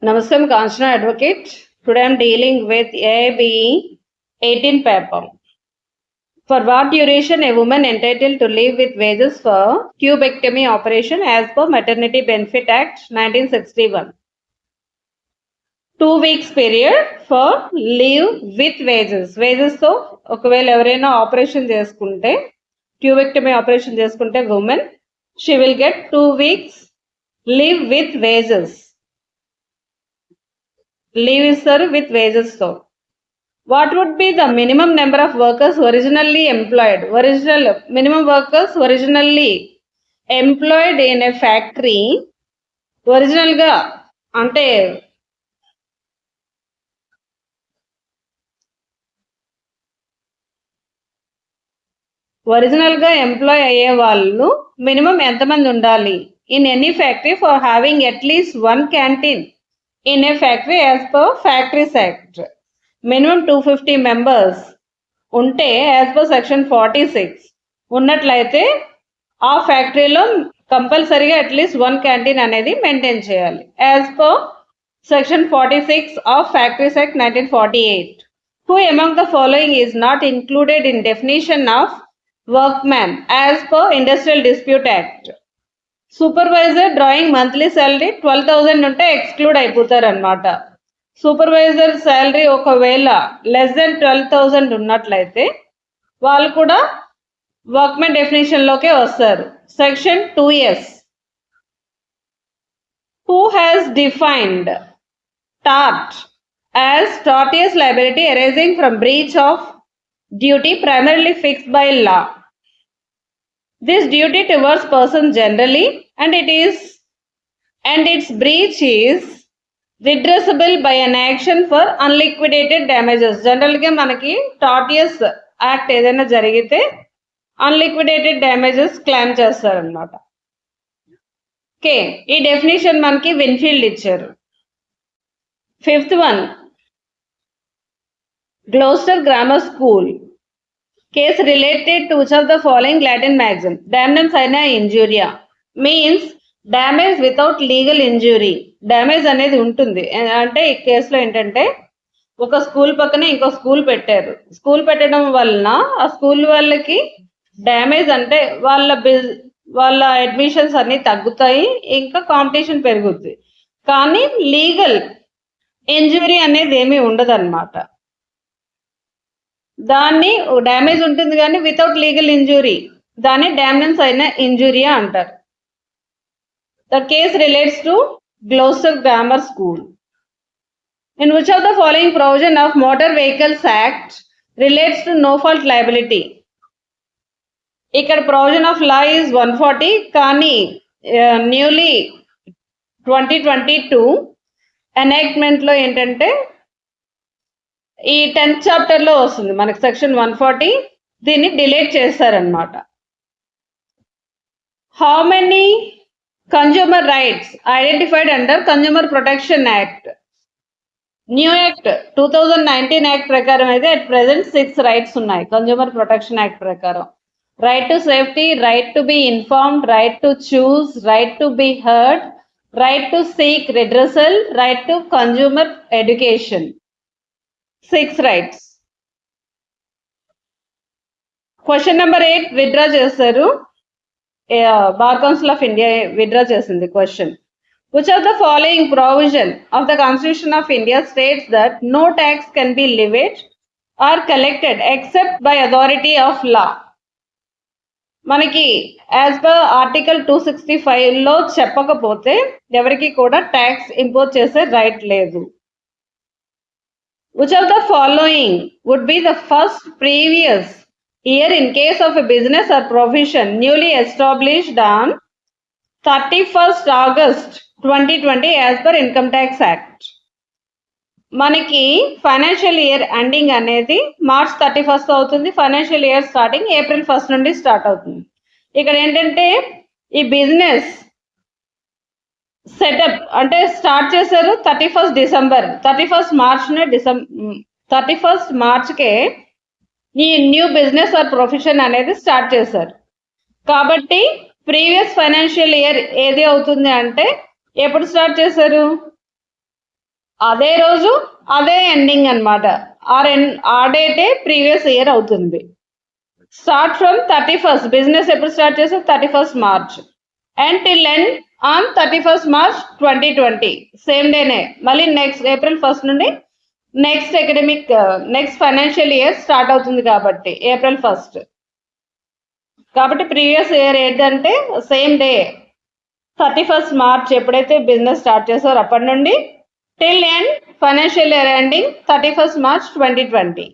Namaste, I'm Kanchana advocate. Today I'm dealing with AIBE 18 paper. For what duration a woman entitled to leave with wages for tubectomy operation as per Maternity Benefit Act 1961? 2 weeks period for leave with wages. Wages తో ఒకవేళ ఎవరైనా operation చేసుకుంటే tubectomy operation చేసుకుంటే woman she will get 2 weeks leave with wages. Leave is with wages. So what would be the minimum number of workers originally employed? Minimum workers originally employed in a factory. Original ga ante original గా employee అయ్యే వాళ్ళు minimum ఎంతమంది ఉండాలి in any factory for having at least 1 canteen in a factory as per factories act minimum 250 members ఉంటే as per section 46 ఉన్నట్లయితే ఆ ఫ్యాక్టరీలో కంపల్సరీగా అట్లీస్ట్ 1 క్యాంటీన్ అనేది మెయింటైన్ చేయాలి as per section 46 of factories act 1948. Who among the following is not included in definition of workman as per Industrial Dispute Act? Supervisor drawing monthly salary 12,000 ఉంటే exclude అయిపోతారు అనమాట. Supervisor salary ఒకవేళ less than 12,000 ఉన్నట్లయితే వాళ్ళు కూడా workmen definition లోకే వస్తారు. Section 2S. Who has defined tort as tortious liability arising from breach of duty primarily fixed by law? This duty towards person generally and its breach is redressable by an action for unliquidated damages. General ga manaki tortious act edaina jarigite unliquidated damages claim chestaru annamata. Okay, ee definition manaki Winfield icharu. Fifth one, Gloucester Grammar School case related to which of the following Latin maxim? Damnum sine injuria means damage without legal injury. Damage అనేది ఉంటుంది అంటే ఈ కేసులో ఏంటంటే ఒక school పక్కనే ఇంకో school పెట్టారు. స్కూల్ పెట్టడం వలన ఆ స్కూల్ వాళ్ళకి డ్యామేజ్ అంటే వాళ్ళ అడ్మిషన్స్ అన్ని తగ్గుతాయి, ఇంకా కాంపిటీషన్ పెరుగుద్ది. కానీ లీగల్ ఇంజురీ అనేది ఏమీ ఉండదు అనమాట. దాన్ని డ్యామేజ్ ఉంటుంది కానీ వితౌట్ లీగల్ ఇంజురీ, దాన్ని డామినెన్స్ అయిన ఇంజురియా అంటారు. The case relates to Gloucester Grammar School. In which of the following provision of Motor Vehicles Act relates to no fault liability? ఇక్కడ provision of law is 140 కానీ newly 2022 enactment లో ఏంటంటే ఈ 10th chapter లో వస్తుంది మనకి సెక్షన్ 140, దీన్ని delete చేస్తారనమాట. How many consumer rights identified under Consumer Protection Act? New Act 2019 Act ప్రకారం అయితే at present 6 రైట్స్ ఉన్నాయి కన్జ్యూమర్ ప్రొటెక్షన్ యాక్ట్ ప్రకారం. Right to safety, right to be informed, right to choose, right to be heard, right to seek redressal, right to consumer education. 6 rights. Question number 8 withdraw చేస్తారు. Bar council of India withdraw చేసింది question. Which of the following provision of the Constitution of India states that no tax can be levied or collected except by authority of law? మనకి as per article 265 లో చెప్పకపోతే ఎవరికి కూడా tax impose చేసే right లేదు. Which of the following would be the first previous year in case of a business or profession newly established on 31st August 2020 as per Income Tax Act? మనకి financial year ending అనేది March 31st అవుతుంది. Financial year starting April 1st నుండి start అవుతుంది. ఇక్కడ ఏంటంటే ఈ business setup అంటే start చేశారు 31st డిసెంబర్, 31st మార్చ్కే ఈ న్యూ బిజినెస్ ఆర్ ప్రొఫెషన్ అనేది స్టార్ట్ చేశారు. కాబట్టి ప్రీవియస్ ఫైనాన్షియల్ ఇయర్ ఏది అవుతుంది అంటే ఎప్పుడు స్టార్ట్ చేశారు? అదే రోజు అదే ఎండింగ్ అనమాట. ఆ డేటే ప్రీవియస్ ఇయర్ అవుతుంది. స్టార్ట్ ఫ్రమ్ 31st, బిజినెస్ ఎప్పుడు స్టార్ట్ చేస్తే 31st March and till end on 31st March 2020 same డేనే. మళ్ళీ నెక్స్ట్ April 1st నుండి నెక్స్ట్ ఫైనాన్షియల్ ఇయర్ స్టార్ట్ అవుతుంది కాబట్టి April 1st. కాబట్టి ప్రీవియస్ ఇయర్ ఏంటంటే సేమ్ డే 31st March ఎప్పుడైతే బిజినెస్ స్టార్ట్ చేస్తారో అప్పటి నుండి till end financial year ending 31st March 2020.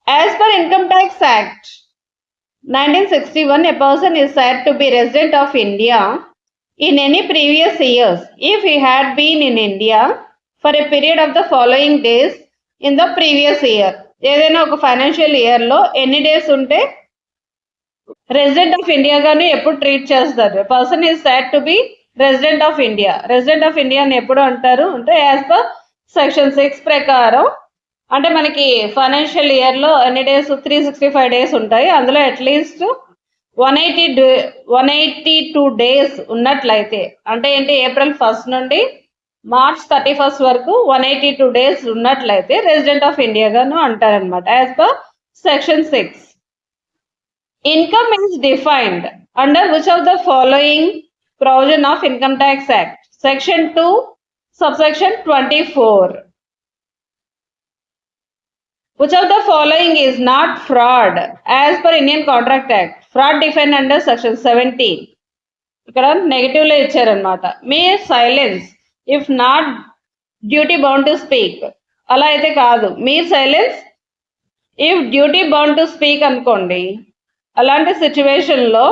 As per Income Tax Act 1961, a person is said to be resident of India in any previous years if he had been in India for a period of the following days in the previous year. ఏదైనా ఒక financial ఇయర్లో ఎన్ని days ఉంటే resident of India గాని ఎప్పుడు treat చేస్తారు. Person is said to be resident of India. Resident of India అని ఎప్పుడు అంటారు అంటే యాజ్ పర్ సెక్షన్ 6 ప్రకారం, అంటే మనకి ఫైనాన్షియల్ ఇయర్లో ఎన్ని డేస్ 365 డేస్ ఉంటాయి. అందులో అట్లీస్ట్ 182 డేస్ ఉన్నట్లయితే, అంటే ఏంటి April 1st నుండి March 31st వరకు 182 డేస్ ఉన్నట్లయితే రెసిడెంట్ ఆఫ్ ఇండియా గాను అంటారనమాట as per section 6. Income is defined under which of the following provision of Income Tax Act? Section 2, subsection 24. Which of the following is not fraud as per Indian Contract Act? Fraud defined under section 17. ఇక్కడ negative లో ఇచ్చారనమాట. mere silence if not duty bound to speak. అలా అయితే కాదు. mere silence if duty bound to speak అనుకోండి. అలాంటి సిచ్యువేషన్లో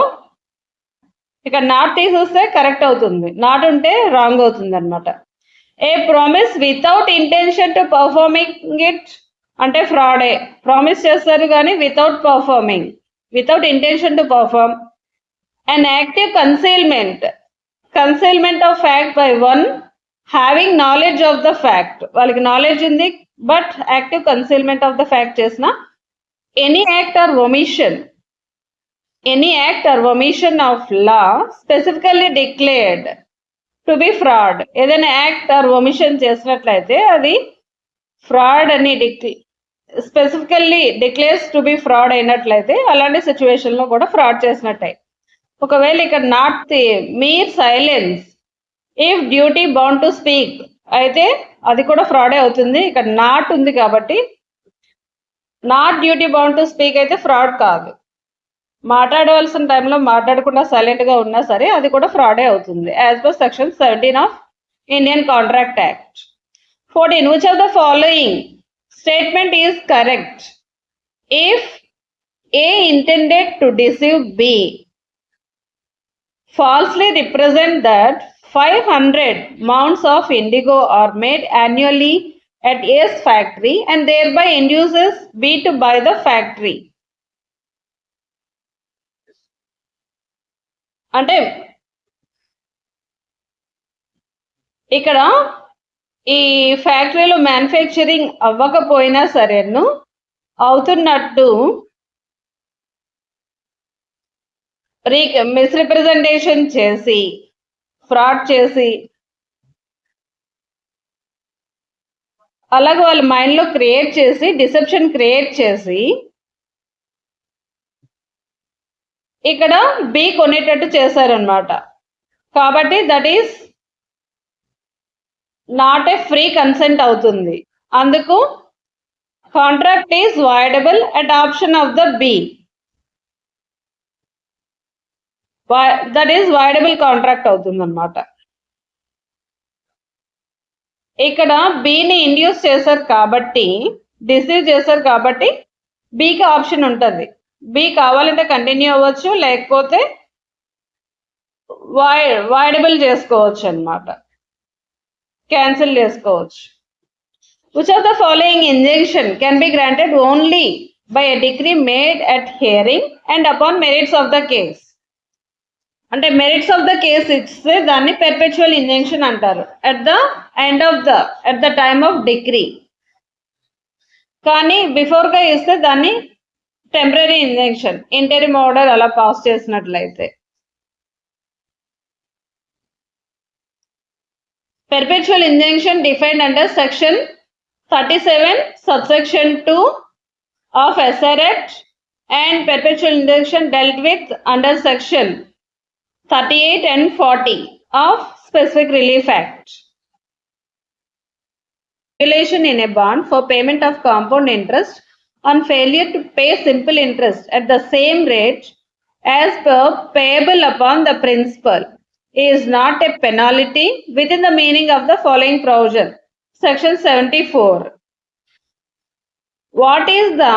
ఇక నాట్ తీసేస్తే కరెక్ట్ అవుతుంది, నాట్ ఉంటే రాంగ్ అవుతుంది అనమాట. A promise without intention to performing it అంటే ఫ్రాడే. ప్రామిస్ చేస్తారు కానీ without performing, without intention to perform. And active concealment of fact by one having knowledge of the fact. వాళ్ళకి నాలెడ్జ్ ఉంది but active concealment of the fact చేసిన any act or omission of law specifically declared to be fraud. ఏదైనా act or omission చేసినట్లయితే అది fraud అని specifically declares to be fraud అయినట్లయితే అలాంటి సిచ్యువేషన్లో కూడా ఫ్రాడ్ చేసినట్టే. ఒకవేళ ఇక్కడ not Mir silence if duty bound to speak అయితే అది కూడా ఫ్రాడే అవుతుంది. ఇక్కడ నాట్ ఉంది కాబట్టి not duty bound to speak అయితే ఫ్రాడ్ కాదు. మాట్లాడవలసిన టైంలో మాట్లాడకుండా సైలెంట్గా ఉన్నా సరే అది కూడా ఫ్రాడే అవుతుంది as per section 17 of Indian contract act. 14. Which of the following statement is correct? If A intended to deceive B, falsely represent that 500 mounds of indigo are made annually at A's factory and thereby induces B to buy the factory. అంటే ఇక్కడ ఈ ఫ్యాక్టరీలో manufacturing అవ్వకపోయినా సరేను అవుతున్నట్టు misrepresentation చేసి fraud చేసి అలాగే వాళ్ళ మైండ్లో క్రియేట్ చేసి డిసెప్షన్ క్రియేట్ చేసి ఇక్కడ బి కొనేటట్టు చేశారనమాట. కాబట్టి that is not a free consent అవుతుంది. అందుకు contract is voidable at option of the B. That is voidable contract అవుతుంది అనమాట. ఇక్కడ బిని ఇండ్యూస్ చేశారు కాబట్టి, డిసీవ్ చేశారు కాబట్టి బికి ఆప్షన్ ఉంటుంది. బి కావాలంటే కంటిన్యూ అవ్వచ్చు, లేకపోతే వాయిడబుల్ చేసుకోవచ్చు అనమాట, క్యాన్సిల్ చేసుకోవచ్చు. Which of the following injunction can be granted only by a decree made at hearing and upon merits of the case? అంటే మెరిట్స్ ఆఫ్ ద కేస్ ఇస్తే దాన్ని పెర్పెచువల్ ఇంజంక్షన్ అంటారు at the time of degree. కానీ బిఫోర్గా ఇస్తే దాన్ని temporary injunction, interim order అలా pass చేసినట్లయితే. Perpetual injunction defined under section 37 subsection 2 of SR Act, and perpetual injunction dealt with under section 38 and 40 of Specific Relief Act. Regulation in a bond for payment of compound interest on failure to pay simple interest at the same rate as per payable upon the principal is not a penalty within the meaning of the following provision. Section 74. What is the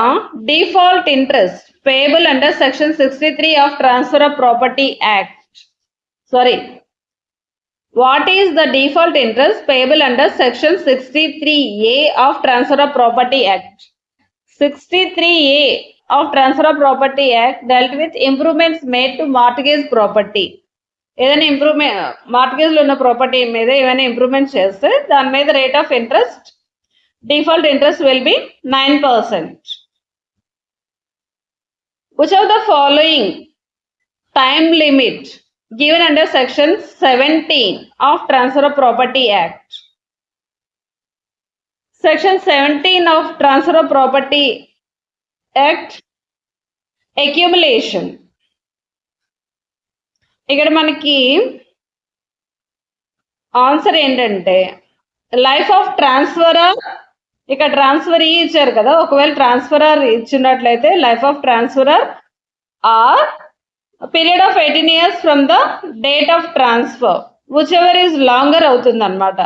default interest payable under section 63 of Transfer of Property Act? What is the default interest payable under section 63A of Transfer of Property Act? 63A of Transfer of Property Act dealt with improvements made to mortgage property. ఏదైనా improvement మార్ట్గేజ్లో ఉన్న property మీద ఏమైనా improvement చేస్తే దాని మీద rate of interest default interest will be 9%. Which of the following time limit given under section 17 of Transfer of Property Act? Section 17 of Transfer of Property Act, accumulation. ఇక్కడ మనకి answer ఏంటంటే life of ట్రాన్స్ఫరర్. ఇక్కడ transfer ఇచ్చారు కదా, ఒకవేళ transferor ఇచ్చినట్లయితే life of transferor or period of 18 years from the date of transfer, whichever is longer అవుతుంది అనమాట.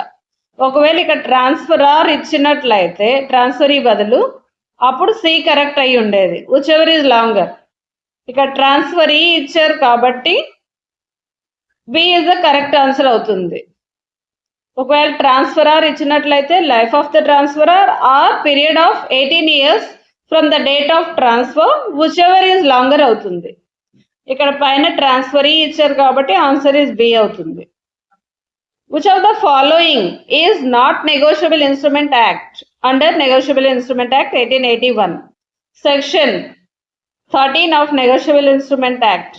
ఒకవేళ ఇక్కడ ట్రాన్స్ఫరర్ ఇచ్చినట్లయితే ట్రాన్స్ఫర్ బదులు అప్పుడు సి కరెక్ట్ అయ్యి ఉండేది, విచ్ ఎవర్ ఈజ్ లాంగర్. ఇక్కడ ట్రాన్స్ఫర్ ఇచ్చారు కాబట్టి B is the correct answer అవుతుంది. ఒకవేళ ట్రాన్స్ఫరర్ ఇచ్చినట్లయితే life of the transferor or period of 18 years from the date of transfer, whichever is longer అవుతుంది. ఇక్కడ పైన ట్రాన్స్ఫర్ ఇచ్చారు కాబట్టి ఆన్సర్ ఈజ్ బి అవుతుంది. Which of the following is not Negotiable Instrument Act under Negotiable Instrument Act 1881? Section 13 of Negotiable Instrument Act.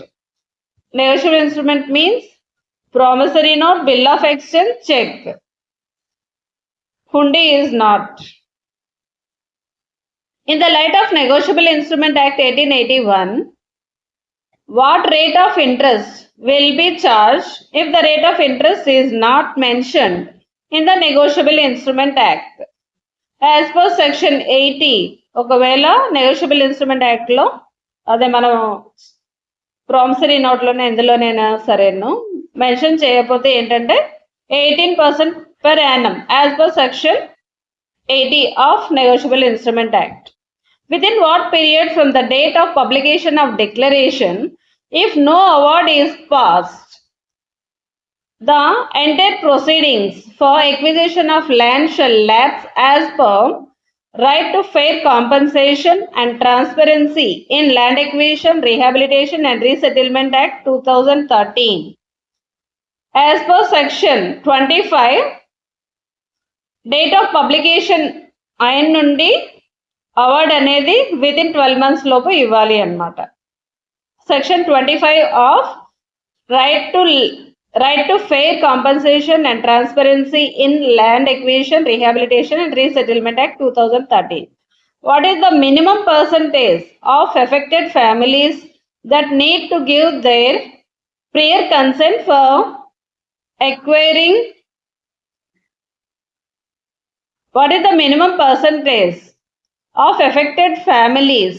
Negotiable instrument means promissory note, bill of exchange, check. Hundi is not. In the light of Negotiable Instrument Act 1881, what rate of interest will be charged if the rate of interest is not mentioned in the Negotiable Instrument Act? As per section 80, ఒకవేళ Negotiable Instrument Act లో అదే మనం promissory నోట్లోనే ఎందులోనైనా సరేను mention చేయకపోతే ఏంటంటే 18% per annum as per section 80 of negotiable instrument act. Within what period from the date of publication of declaration, if no award is passed, the entire proceedings for acquisition of land shall lapse as per right to fair compensation and transparency in Land Acquisition, Rehabilitation and Resettlement Act 2013. As per section 25, date of publication అయిన నుండి award అనేది within 12 months లోపు ఇవ్వాలి అన్నమాట. Section 25 of right to fair compensation and transparency in Land Acquisition, Rehabilitation and Resettlement Act 2013. What is the minimum percentage of affected families that need to give their prior consent for acquiring? What is the minimum percentage of affected families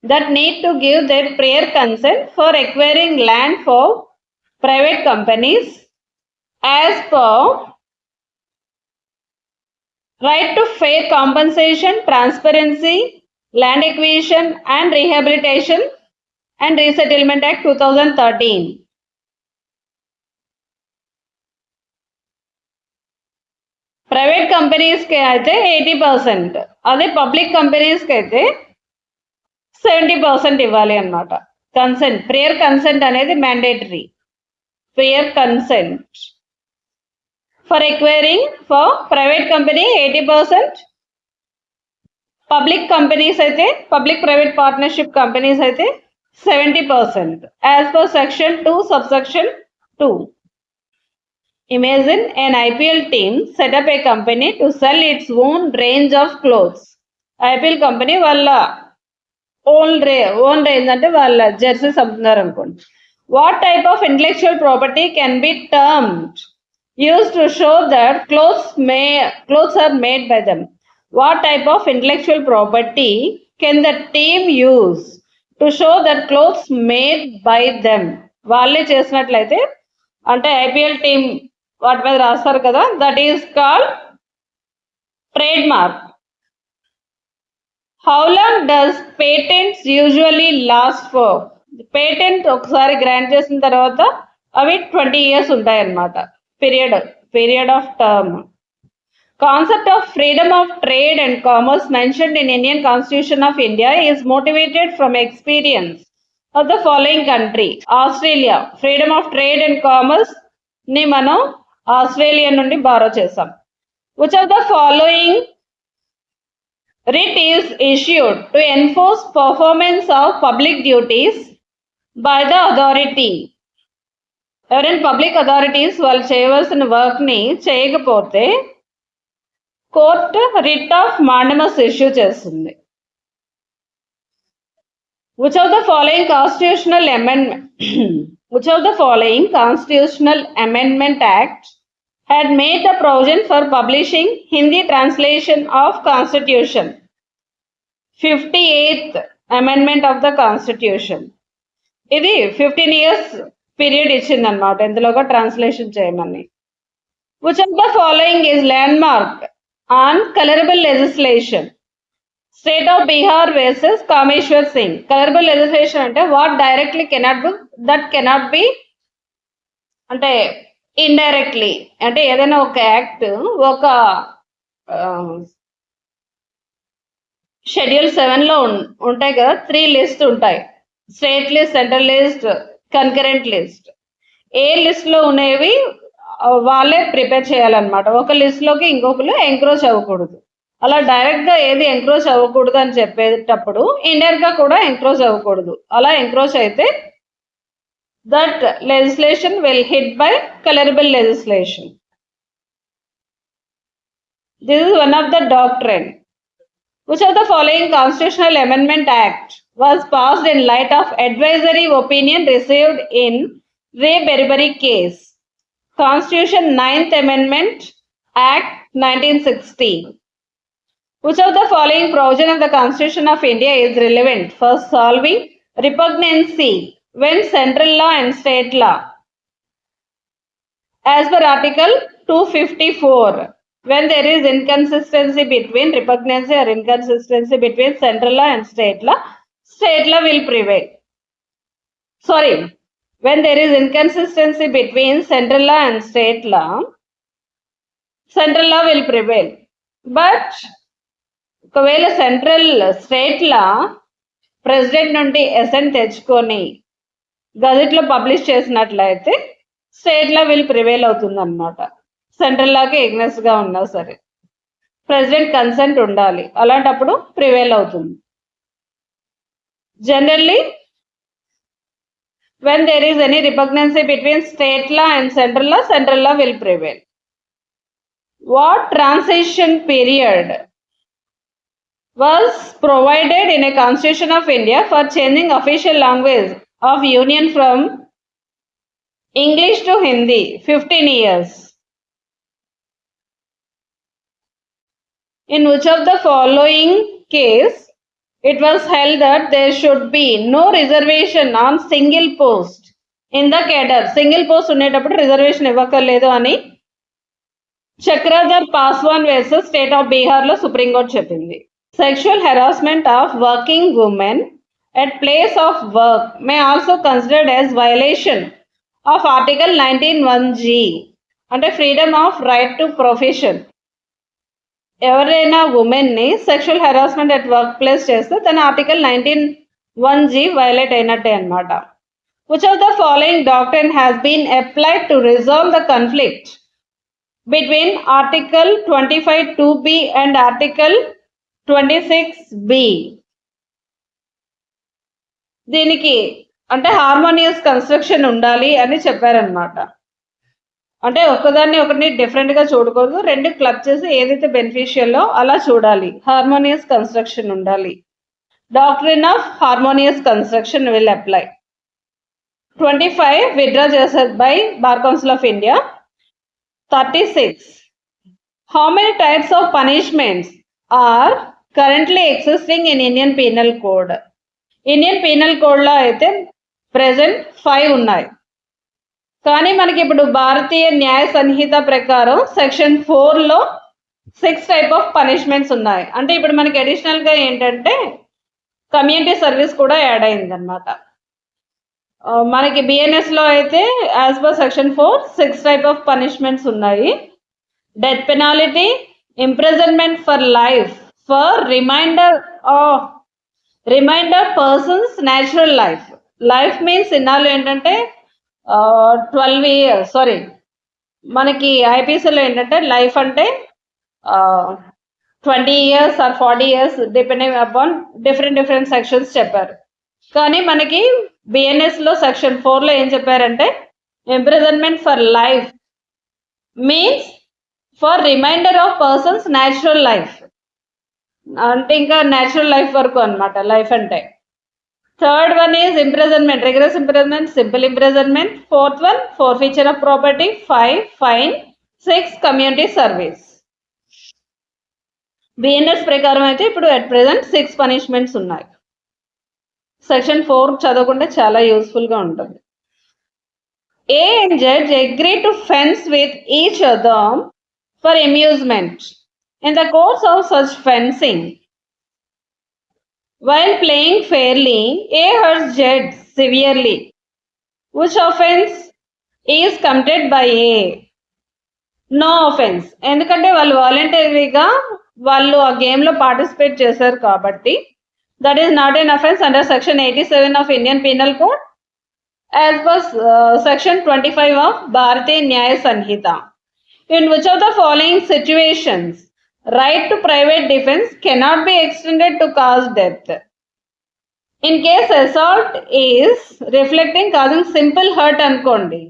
that need to give their prior consent for acquiring land for private companies as per right to fair compensation, transparency, Land Acquisition and Rehabilitation and Resettlement Act 2013? Private కంపెనీస్కి అయితే 80%, అదే public కంపెనీస్కి అయితే 70% ఇవ్వాలి అన్నమాట. Consent, prior consent అనేది mandatory. Prior consent for acquiring for private company 80%, public companies అయితే public private partnership companies అయితే 70% as per section 2 subsection 2. Imagine an IPL team set up a company to sell its own range of clothes. IPL company వాళ్ళ own range అంటే వాళ్ళ jerseys అమ్ముతున్నారు అనుకోండి. What type of intellectual property can be termed used to show that clothes are made by them? What type of intellectual property can the team use to show that clothes made by them? వాళ్ళే చేసినట్లయితే అంటే IPL team వాటి మీద రాస్తారు కదా, that is called trade mark. How long does patents usually last for? Patent ఒకసారి grant చేసిన తర్వాత అవి 20 years ఉంటాయన్నమాట. Period of term. Concept of freedom of trade and commerce mentioned in Indian Constitution of India is motivated from experience of the following country. Australia. Freedom of trade and commerce ni మనం Australia నుండి borrow చేసాం. Which of the following writ is issued to enforce performance of public duties by the authority? ఎవరైనా public authorities వాళ్ళు చేయవలసిన వర్క్ని చేయకపోతే court writ of mandamus issue చేస్తుంది. Which of the following constitutional amendment act had made the provision for publishing Hindi translation of Constitution? 58th amendment of the Constitution. ఇది 15 years period ఇచ్చిందనమాట ఇందులోగా translation చేయమని. Which of the following is landmark on colorable legislation? State of Bihar versus Kameshwar Singh. Colorable legislation అంటే what directly cannot do, that cannot be అంటే indirectly అంటే ఏదైనా ఒక act ఒక schedule 7లో ఉంటాయి కదా, 3 లిస్ట్ ఉంటాయి. State list, central list, concurrent list. ఏ లిస్ట్లో ఉండేవి వాళ్ళే ప్రిపేర్ చేయాలన్నమాట. ఒక లిస్ట్లోకి ఇంకొకరు ఎంక్రోచ్ అవ్వకూడదు. అలా డైరెక్ట్గా ఏది ఎంక్రోచ్ అవ్వకూడదు అని చెప్పేటప్పుడు ఇండైరెక్ట్గా కూడా ఎంక్రోచ్ అవ్వకూడదు. అలా ఎంక్రోచ్ అయితే that legislation will hit by colourable legislation. This is one of the doctrine. Which of the following constitutional amendment act was passed in light of advisory opinion received in Ray Berberry case? Constitution 9th Amendment Act 1960. Which of the following provision of the Constitution of India is relevant for solving repugnancy when central law and state law? As per Article 254, when there is inconsistency between repugnancy or inconsistency between central law and state law will prevail. Sorry, when there is inconsistency between central law and state law will prevail. But ఒకవేళ state లా president నుండి assigned తెచ్చుకొని గజెట్లో publish చేసినట్లయితే state law will prevail అవుతుంది అన్నమాట. Central లాకి ఎగ్నెస్ట్గా ఉన్నా సరే president consent ఉండాలి, అలాంటప్పుడు ప్రివేల్ అవుతుంది. Generally when there is any repugnancy between state law and central law will prevail. What transition period was provided in a Constitution of India for changing official language of Union from English to Hindi? 15 years. In which of the following case it was held that there should be no reservation on single post in the cadre? Single post ఉండేటప్పుడు reservation ఇవ్వక్కర్లేదు అని Chakradhar Paswan versus state of Bihar లో supreme court చెప్పింది. Sexual harassment of working women at place of work may also considered as violation of Article 19(1)(g) అంటే freedom of right to profession. ఎవరైనా ఉమెన్ని sexual harassment at work place చేస్తే తన article 19(1)(g) violate అయినట్టే అనమాట. Which of the following doctrine has been applied to resolve the conflict between Article 25(2)(b) and Article 26(b)? దీనికి అంటే harmonious construction ఉండాలి అని చెప్పారనమాట. అంటే ఒకదాన్ని ఒకటి డిఫరెంట్గా చూడకూడదు, రెండు క్లబ్ చేసి ఏదైతే బెనిఫిషియల్లో అలా చూడాలి. హార్మోనియస్ కన్స్ట్రక్షన్ ఉండాలి. Doctrine of harmonious construction will apply. 25 withdraw చేశారు by bar council of India. 36 how many types of punishments are currently existing in Indian Penal Code? Indian penal కోడ్లో అయితే ప్రెసెంట్ 5 ఉన్నాయి. కానీ మనకి ఇప్పుడు భారతీయ న్యాయ సంహిత ప్రకారం సెక్షన్ 4లో 6 టైప్ ఆఫ్ పనిష్మెంట్స్ ఉన్నాయి. అంటే ఇప్పుడు మనకి అడిషనల్గా ఏంటంటే కమ్యూనిటీ సర్వీస్ కూడా యాడ్ అయిందనమాట. మనకి బిఎన్ఎస్లో అయితే as per section 4 6 type of punishments ఉన్నాయి. Death penalty, imprisonment for life for remainder persons natural life. Life means ఇన్నాళ్ళు ఏంటంటే 12 years, సారీ మనకి ఐపీసీలో ఏంటంటే లైఫ్ అంటే 20 years or 40 years depending upon different sections చెప్పారు. కానీ మనకి బిఎన్ఎస్లో సెక్షన్ 4లో ఏం చెప్పారంటే imprisonment for life means for remainder of persons natural life, అంటే ఇంకా న్యాచురల్ లైఫ్ వరకు అనమాట లైఫ్ అంటే. Third one is imprisonment, rigorous imprisonment, simple imprisonment. Fourth one forfeiture of property. 5 fine. 6 community service. BNS ప్రకారం అయితే ఇప్పుడు అట్ ప్రెసెంట్ 6 పనిష్మెంట్స్ ఉన్నాయి. Section 4 చదవకుండా చాలా యూస్ఫుల్గా ఉంటుంది. A and judge agree to fence with each other for amusement. In the course of such fencing, while playing fairly, A hurts judge severely. Which offense is committed by A? No offense. ఎందుకంటే వాళ్ళు వాలంటరీగా వాళ్ళు ఆ గేమ్లో participate చేశారు కాబట్టి that is not an offence under section 87 of Indian penal code as per section 25 of Bharatiya Nyaya Sanhita. In which of the following situations right to private defense cannot be extended to cause death? In case assault is reflecting causing simple hurt అనుకోండి,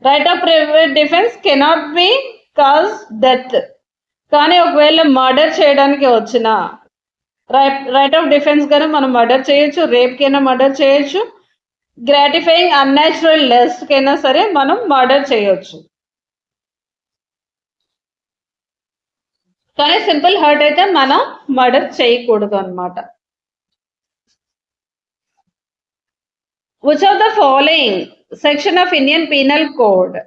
right of private defense cannot be cause death. కానీ ఒకవేళ murder చేయడానికి వచ్చిన right of defence గానే మనం murder చేయొచ్చు, rape కైనా murder చేయొచ్చు, గ్రాటిఫైయింగ్ అన్యాచురల్ లెస్ట్ కైనా సరే మనం మర్డర్ చేయొచ్చు. కానీ సింపుల్ హర్ట్ అయితే మనం మర్డర్ చేయకూడదు అనమాట. Which of the following section of Indian Penal Code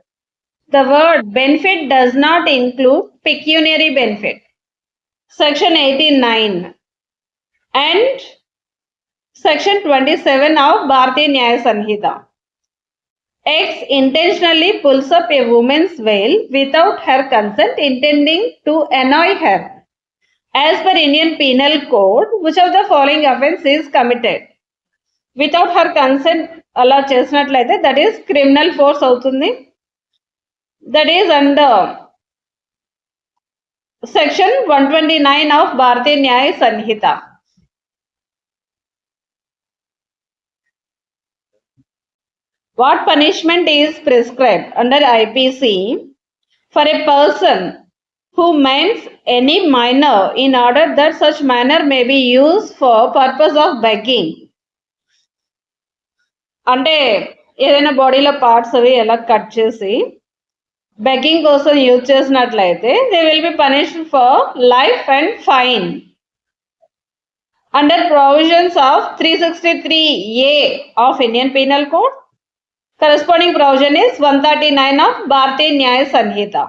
the word benefit does not include pecuniary benefit? Section 89 and section 27 of Bharatiya Nyaya Sanhita. X intentionally pulls up a woman's veil without her consent, intending to annoy her. As per Indian Penal Code, which of the following offence is committed? Without her consent అలా చేసినట్లయితే that is criminal force అవుతుంది. That is under section 129 of Bharatiya Nyaya Sanhita. What punishment is prescribed under IPC for a person who maims any minor in order that such minor may be used for purpose of begging? అంటే ఏదైనా బాడీలో parts అవి ఎలా cut చేసి begging కోసం use చేసినట్లయితే they will be punished for life and fine under provisions of 363A of Indian penal code. Corresponding provision is 139 of Bharatiya Nyaya Sanhita.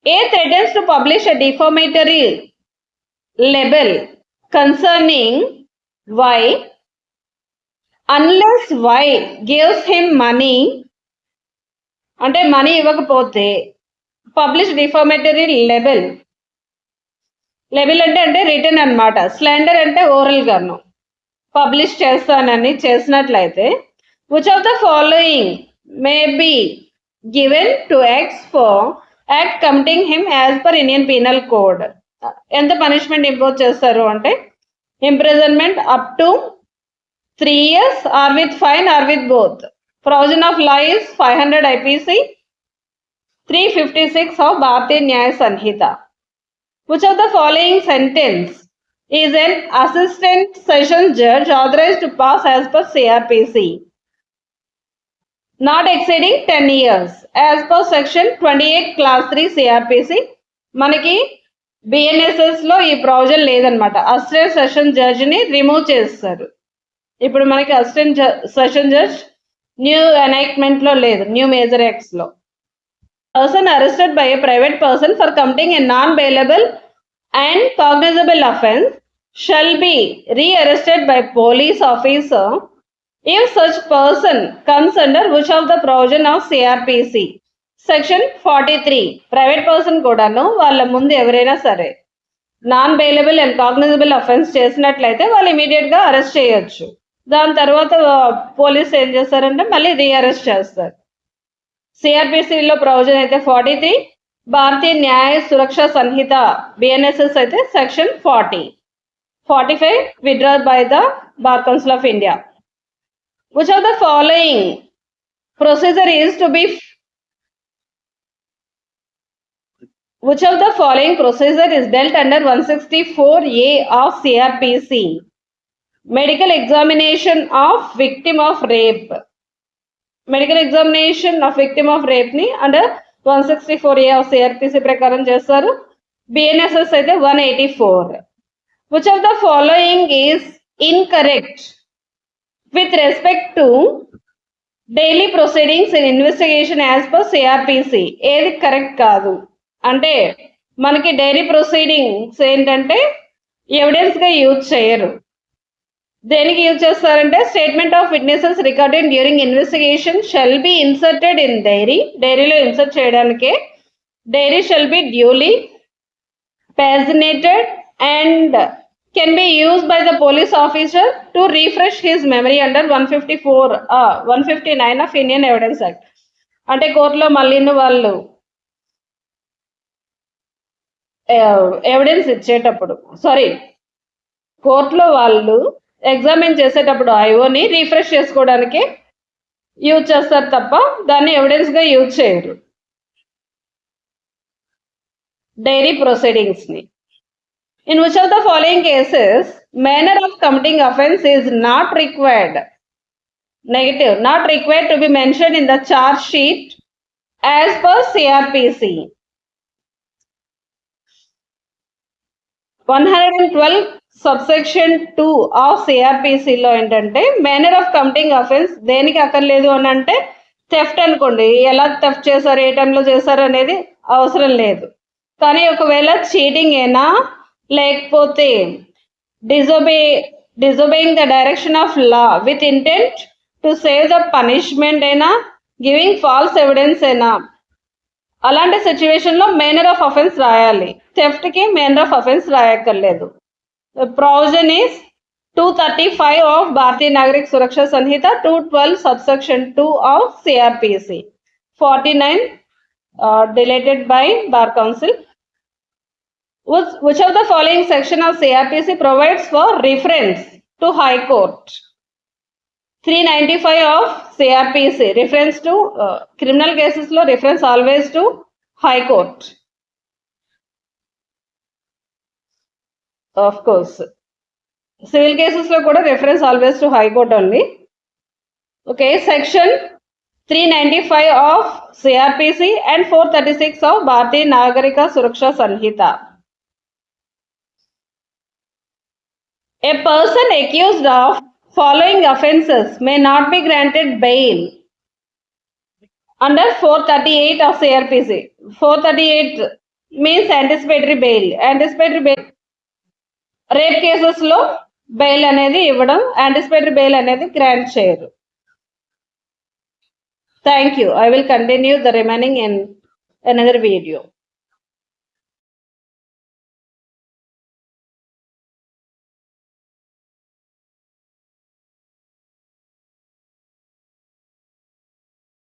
A threatens to publish a defamatory libel concerning Y unless Y gives him money. అంటే money ఇవ్వకపోతే publish డిఫామేటరీ లెబెల్. లెబెల్ అంటే return అనమాట. Slander అంటే oral గాను publish చేస్తానని చేసినట్లయితే which of the following may be given to X for act committing him as per Indian Penal Code? ఎంత punishment impose చేస్తారు అంటే imprisonment up to 3 years or with fine or with both. Provision of law is 500 IPC. 356 of Bharatiya Nyaya Sanhita. Which of the following sentence is an assistant sessions judge authorized to pass as per CrPC? Not exceeding 10 years. As per section 28 class 3 CrPC, మనకి BNSS లో ఈ provision లేదనమాట. Assistant session judge ని remove చేస్తారు. ఇప్పుడు మనకి assistant session judge new ఎనైక్మెంట్ లో లేదు, న్యూ మేజర్ యాక్ట్స్ లో. Person arrested by a private person for committing a non-bailable and cognizable offence shall be re-arrested by police officer if such person comes under which of the provision of CrPC? Section 43. Private person కూడాను వాళ్ళ ముందు ఎవరైనా సరే non bailable and cognizable offence చేసినట్లయితే వాళ్ళు immediate గా arrest చేయొచ్చు. దాని తర్వాత పోలీస్ ఏం చేస్తారంటే మళ్ళీ రీఅరెస్ట్ చేస్తారు. సిఆర్పిసిలో ప్రొవిజన్ అయితే 43, భారతీయ న్యాయ సురక్ష సంహిత బిఎన్ఎస్ఎస్ అయితే section 40. 45 withdrawn by the Bar Council of India. Which of the following procedure is dealt under 164A of CrPC? Medical examination of victim of rape. Medical examination of victim of rape ని under 164A of CrPC ప్రకారం చేస్తారు. BNSS అయితే 184. Which of the following is incorrect with respect to daily proceedings in investigation as per CrPC? ఏది కరెక్ట్ కాదు అంటే మనకి daily proceedings ఏంటంటే ఎవిడెన్స్ గా యూజ్ చేయరు. దేనికి యూజ్ చేస్తారంటే statement of witnesses recorded during investigation shall be inserted in diary. డైరీలో ఇన్సర్ట్ చేయడానికే diary shall be duly paginated and can be used by the police officer to refresh his memory under 159 of Indian Evidence Act. అంటే కోర్టులో మళ్ళీ వాళ్ళు evidence ఇచ్చేటప్పుడు కోర్టులో వాళ్ళు examine చేసేటప్పుడు ఐఓని రీఫ్రెష్ చేసుకోవడానికి యూజ్ చేస్తారు తప్ప దాన్ని ఎవిడెన్స్ గా యూజ్ చేయరు డైరీ ప్రొసీడింగ్స్ ని. In which of the following cases manner of committing offence is not required? Negative, not required to be mention in the charge sheet as per CrPC. 112 subsection 2 of సిఆర్పిసిలో ఏంటంటే manner of committing offence దేనికి అక్కర్లేదు అని అంటే theft అనుకోండి, ఎలా theft చేశారు, ఏ టైంలో చేశారు అనేది అవసరం లేదు. కానీ ఒకవేళ చీటింగ్ అయినా లేకపోతే disobeying the direction of law with intent to save the punishment అయినా, గివింగ్ ఫాల్స్ ఎవిడెన్స్ అయినా, అలాంటి సిచ్యువేషన్ లో మేనర్ ఆఫ్ అఫెన్స్ రాయాలి. థెఫ్ట్ కి మేనర్ ఆఫ్ అఫెన్స్ రాయక్కర్లేదు. Provision is 235 of Bharatiya Nagarik Suraksha Sanhita, 212 subsection 2 of CrPC, 49 deleted by Bar Council. Which of the following section of CrPC provides for reference to High Court? 395 of CrPC, reference to criminal cases lo reference always to High Court. Of course, civil cases lo kuda reference always to High Court only. Okay, section 395 of CrPC and 436 of Bharatiya Nagarika Suraksha Sanhita. A person accused of following offences may not be granted bail under 438 of CrPC. 438 means anticipatory bail. Rape cases లో bail అనేది ఇవ్వడం, anticipatory bail అనేది grant చేయరు. Thank you. I will continue the remaining in another video.